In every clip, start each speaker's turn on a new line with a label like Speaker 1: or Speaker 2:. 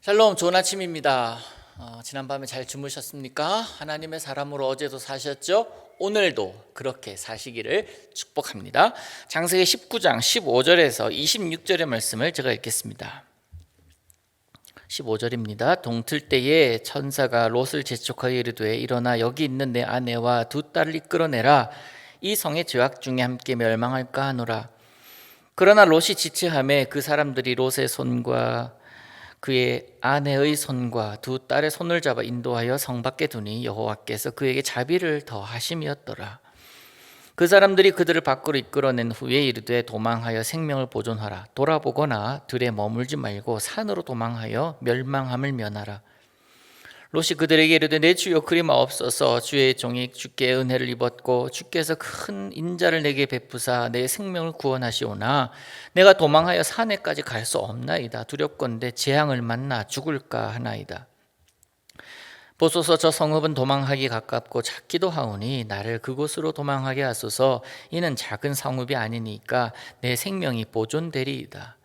Speaker 1: 샬롬, 좋은 아침입니다. 지난밤에 잘 주무셨습니까? 하나님의 사람으로 어제도 사셨죠? 오늘도 그렇게 사시기를 축복합니다. 창세기 19장 15절에서 26절의 말씀을 제가 읽겠습니다. 15절입니다. 동틀 때에 천사가 롯을 재촉하여 이르되 일어나 여기 있는 내 아내와 두 딸을 이끌어내라. 이 성의 죄악 중에 함께 멸망할까 하노라. 그러나 롯이 지체하매 그 사람들이 롯의 손과 그의 아내의 손과 두 딸의 손을 잡아 인도하여 성 밖에 두니 여호와께서 그에게 자비를 더하심이었더라. 그 사람들이 그들을 밖으로 이끌어낸 후에 이르되 도망하여 생명을 보존하라. 돌아보거나 들에 머물지 말고 산으로 도망하여 멸망함을 면하라. 롯이 그들에게 이르되 내 주여 그리 마옵소서. 주의 종이 주께 은혜를 입었고 주께서 큰 인자를 내게 베푸사 내 생명을 구원하시오나 내가 도망하여 산에까지 갈 수 없나이다. 두렵건대 재앙을 만나 죽을까 하나이다. 보소서 저 성읍은 도망하기 가깝고 작기도 하오니 나를 그곳으로 도망하게 하소서. 이는 작은 성읍이 아니니까 내 생명이 보존되리이다.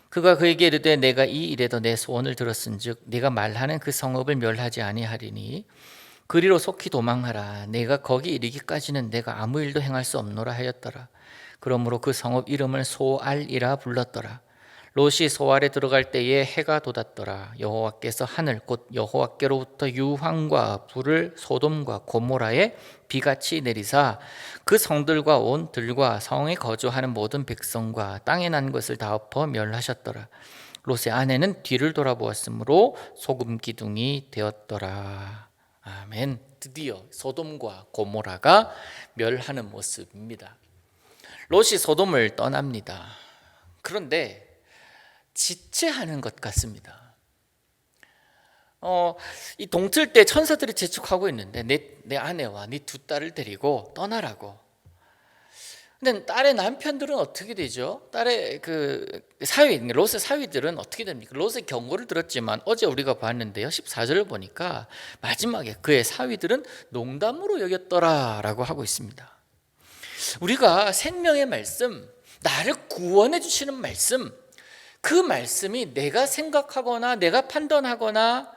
Speaker 1: 그가 그에게 이르되 내가 이 일에도 내 소원을 들었은즉 네가 말하는 그 성읍을 멸하지 아니하리니 그리로 속히 도망하라. 내가 거기 이르기까지는 내가 아무 일도 행할 수 없노라 하였더라. 그러므로 그 성읍 이름을 소알이라 불렀더라. 롯이 소알에 들어갈 때에 해가 돋았더라. 여호와께서 하늘 곧 여호와께로부터 유황과 불을 소돔과 고모라에 비같이 내리사 그 성들과 온 들과 성에 거주하는 모든 백성과 땅에 난 것을 다 엎어 멸하셨더라. 롯의 아내는 뒤를 돌아보았으므로 소금 기둥이 되었더라. 아멘. 드디어 소돔과 고모라가 멸하는 모습입니다. 롯이 소돔을 떠납니다. 그런데 지체하는 것 같습니다. 이 동틀 때 천사들이 재촉하고 있는데 내 아내와 네 두 딸을 데리고 떠나라고. 근데 딸의 남편들은 어떻게 되죠? 딸의 롯의 사위들은 어떻게 됩니까? 롯의 경고를 들었지만 어제 우리가 봤는데요, 14절을 보니까 마지막에 그의 사위들은 농담으로 여겼더라라고 하고 있습니다. 우리가 생명의 말씀, 나를 구원해 주시는 말씀, 그 말씀이 내가 생각하거나 내가 판단하거나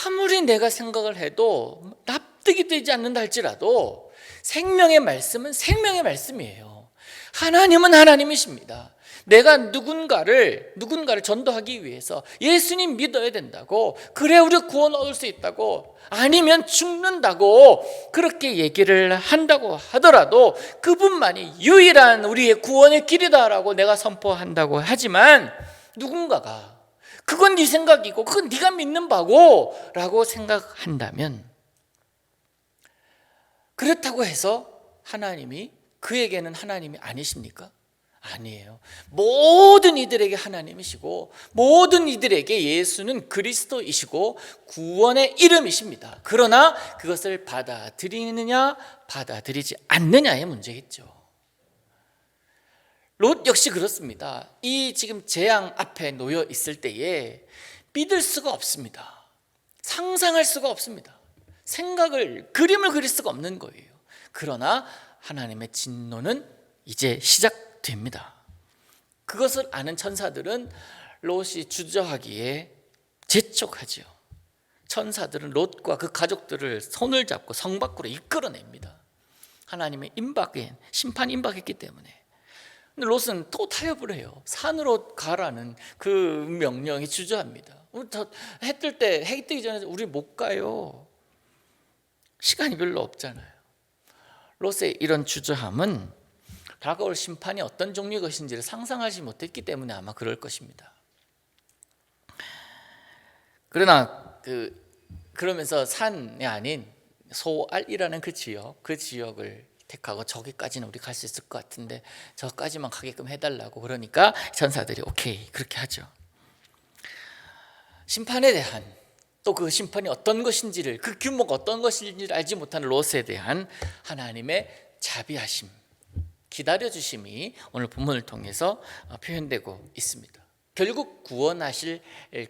Speaker 1: 아무리 내가 생각을 해도 납득이 되지 않는다 할지라도 생명의 말씀은 생명의 말씀이에요. 하나님은 하나님이십니다. 내가 누군가를 전도하기 위해서 예수님 믿어야 된다고, 그래 우리가 구원 얻을 수 있다고, 아니면 죽는다고 그렇게 얘기를 한다고 하더라도 그분만이 유일한 우리의 구원의 길이다라고 내가 선포한다고 하지만 누군가가 그건 네 생각이고 그건 네가 믿는 바고 라고 생각한다면, 그렇다고 해서 하나님이 그에게는 하나님이 아니십니까? 아니에요. 모든 이들에게 하나님이시고 모든 이들에게 예수는 그리스도이시고 구원의 이름이십니다. 그러나 그것을 받아들이느냐 받아들이지 않느냐의 문제겠죠. 롯 역시 그렇습니다. 이 지금 재앙 앞에 놓여 있을 때에 믿을 수가 없습니다. 상상할 수가 없습니다. 그림을 그릴 수가 없는 거예요. 그러나 하나님의 진노는 이제 시작됩니다. 그것을 아는 천사들은 롯이 주저하기에 재촉하지요. 천사들은 롯과 그 가족들을 손을 잡고 성 밖으로 이끌어냅니다. 하나님의 심판이 임박했기 때문에. 근데 롯은 또 타협을 해요. 산으로 가라는 그 명령이 주저합니다. 해 뜨기 전에 우리 못 가요. 시간이 별로 없잖아요. 롯의 이런 주저함은 다가올 심판이 어떤 종류의 것인지를 상상하지 못했기 때문에 아마 그럴 것입니다. 그러나 그러면서 산이 아닌 소알이라는 그 지역을 택하고 저기까지는 우리 갈 수 있을 것 같은데 저까지만 가게끔 해달라고, 그러니까 천사들이 오케이 그렇게 하죠. 심판에 대한, 또 그 심판이 어떤 것인지를, 그 규모가 어떤 것인지를 알지 못하는 롯에 대한 하나님의 자비하심, 기다려주심이 오늘 본문을 통해서 표현되고 있습니다. 결국 구원하실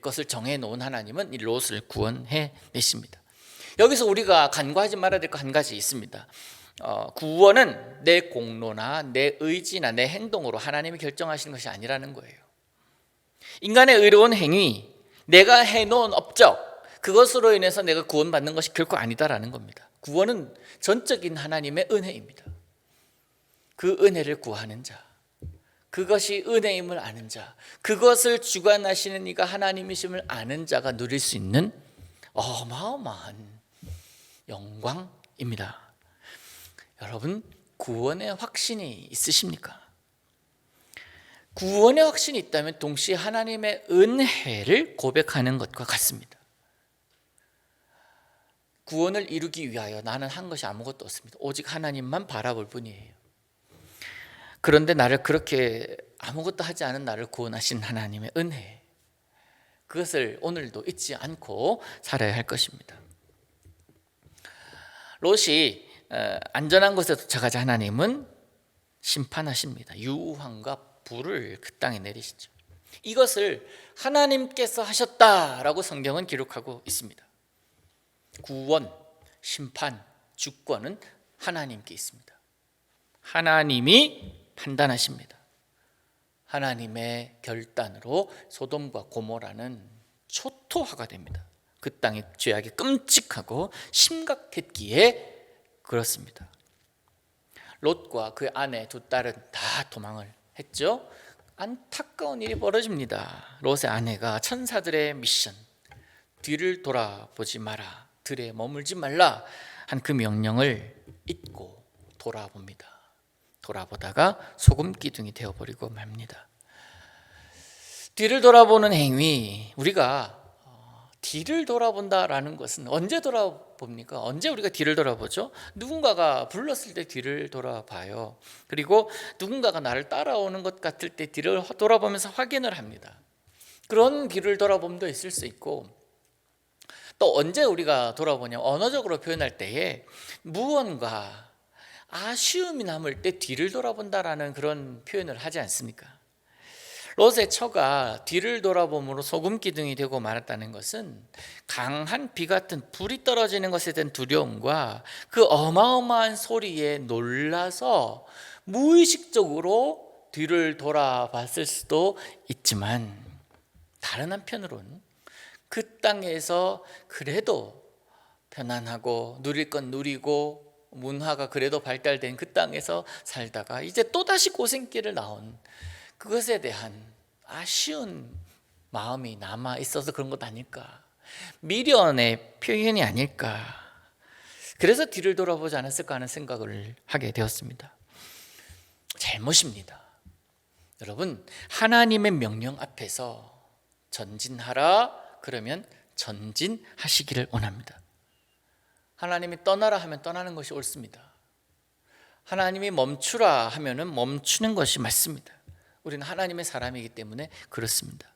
Speaker 1: 것을 정해놓은 하나님은 이 롯을 구원해 내십니다. 여기서 우리가 간과하지 말아야 될 거 한 가지 있습니다. 구원은 내 공로나 내 의지나 내 행동으로 하나님이 결정하시는 것이 아니라는 거예요. 인간의 의로운 행위, 내가 해놓은 업적, 그것으로 인해서 내가 구원받는 것이 결코 아니다라는 겁니다. 구원은 전적인 하나님의 은혜입니다. 그 은혜를 구하는 자, 그것이 은혜임을 아는 자, 그것을 주관하시는 이가 하나님이심을 아는 자가 누릴 수 있는 어마어마한 영광입니다. 여러분, 구원의 확신이 있으십니까? 구원의 확신이 있다면 동시에 하나님의 은혜를 고백하는 것과 같습니다. 구원을 이루기 위하여 나는 한 것이 아무것도 없습니다. 오직 하나님만 바라볼 뿐이에요. 그런데 나를 그렇게 아무것도 하지 않은 나를 구원하신 하나님의 은혜, 그것을 오늘도 잊지 않고 살아야 할 것입니다. 롯이 안전한 곳에 도착하자 하나님은 심판하십니다. 유황과 불을 그 땅에 내리시죠. 이것을 하나님께서 하셨다라고 성경은 기록하고 있습니다. 구원, 심판, 주권은 하나님께 있습니다. 하나님이 판단하십니다. 하나님의 결단으로 소돔과 고모라는 초토화가 됩니다. 그 땅의 죄악이 끔찍하고 심각했기에 그렇습니다. 롯과 그 아내 두 딸은 다 도망을 했죠. 안타까운 일이 벌어집니다. 롯의 아내가 천사들의 미션, 뒤를 돌아보지 마라, 들에 머물지 말라 한 그 명령을 잊고 돌아봅니다. 돌아보다가 소금 기둥이 되어버리고 맙니다. 뒤를 돌아보는 행위, 우리가 뒤를 돌아본다라는 것은 언제 돌아봅니까? 언제 우리가 뒤를 돌아보죠? 누군가가 불렀을 때 뒤를 돌아봐요. 그리고 누군가가 나를 따라오는 것 같을 때 뒤를 돌아보면서 확인을 합니다. 그런 뒤를 돌아봄도 있을 수 있고, 또 언제 우리가 돌아보냐면 언어적으로 표현할 때에 무언가 아쉬움이 남을 때 뒤를 돌아본다라는 그런 표현을 하지 않습니까? 롯의 처가 뒤를 돌아봄으로 소금 기둥이 되고 말았다는 것은 강한 비 같은 불이 떨어지는 것에 대한 두려움과 그 어마어마한 소리에 놀라서 무의식적으로 뒤를 돌아봤을 수도 있지만, 다른 한편으로는 그 땅에서 그래도 편안하고 누릴 건 누리고 문화가 그래도 발달된 그 땅에서 살다가 이제 또다시 고생길을 나온 그것에 대한 아쉬운 마음이 남아 있어서 그런 것 아닐까, 미련의 표현이 아닐까, 그래서 뒤를 돌아보지 않았을까 하는 생각을 하게 되었습니다. 잘못입니다. 여러분, 하나님의 명령 앞에서 전진하라 그러면 전진하시기를 원합니다. 하나님이 떠나라 하면 떠나는 것이 옳습니다. 하나님이 멈추라 하면은 멈추는 것이 맞습니다. 우리는 하나님의 사람이기 때문에 그렇습니다.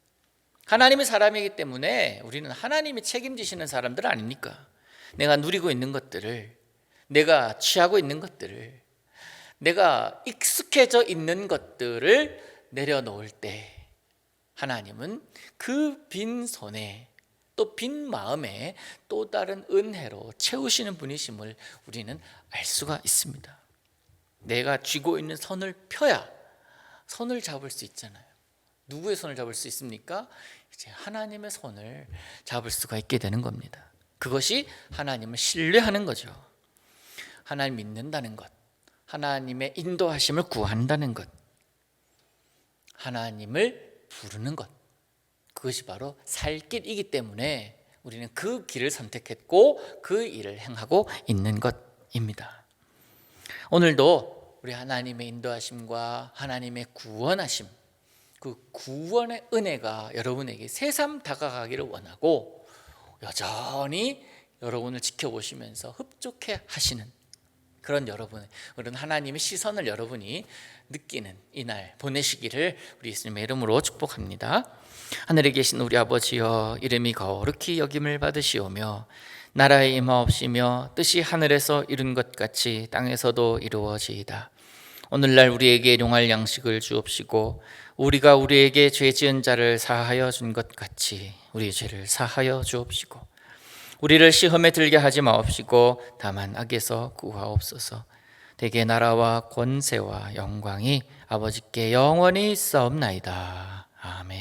Speaker 1: 하나님의 사람이기 때문에 우리는 하나님이 책임지시는 사람들 아닙니까? 내가 누리고 있는 것들을, 내가 취하고 있는 것들을, 내가 익숙해져 있는 것들을 내려놓을 때 하나님은 그 빈 손에 또 빈 마음에 또 다른 은혜로 채우시는 분이심을 우리는 알 수가 있습니다. 내가 쥐고 있는 선을 펴야 손을 잡을 수 있잖아요. 누구의 손을 잡을 수 있습니까? 이제 하나님의 손을 잡을 수가 있게 되는 겁니다. 그것이 하나님을 신뢰하는 거죠. 하나님 믿는다는 것, 하나님의 인도하심을 구한다는 것, 하나님을 부르는 것, 그것이 바로 살 길이기 때문에 우리는 그 길을 선택했고 그 일을 행하고 있는 것입니다. 오늘도 우리 하나님의 인도하심과 하나님의 구원하심, 그 구원의 은혜가 여러분에게 새삼 다가가기를 원하고, 여전히 여러분을 지켜보시면서 흡족해 하시는 그런 여러분의, 그런 하나님의 시선을 여러분이 느끼는 이날 보내시기를 우리 예수님의 이름으로 축복합니다. 하늘에 계신 우리 아버지여, 이름이 거룩히 여김을 받으시오며 나라의 임하옵시며 뜻이 하늘에서 이룬 것 같이 땅에서도 이루어지이다. 오늘날 우리에게 일용할 양식을 주옵시고 우리가 우리에게 죄 지은 자를 사하여 준 것 같이 우리 죄를 사하여 주옵시고 우리를 시험에 들게 하지 마옵시고 다만 악에서 구하옵소서. 대개 나라와 권세와 영광이 아버지께 영원히 있사옵나이다. 아멘.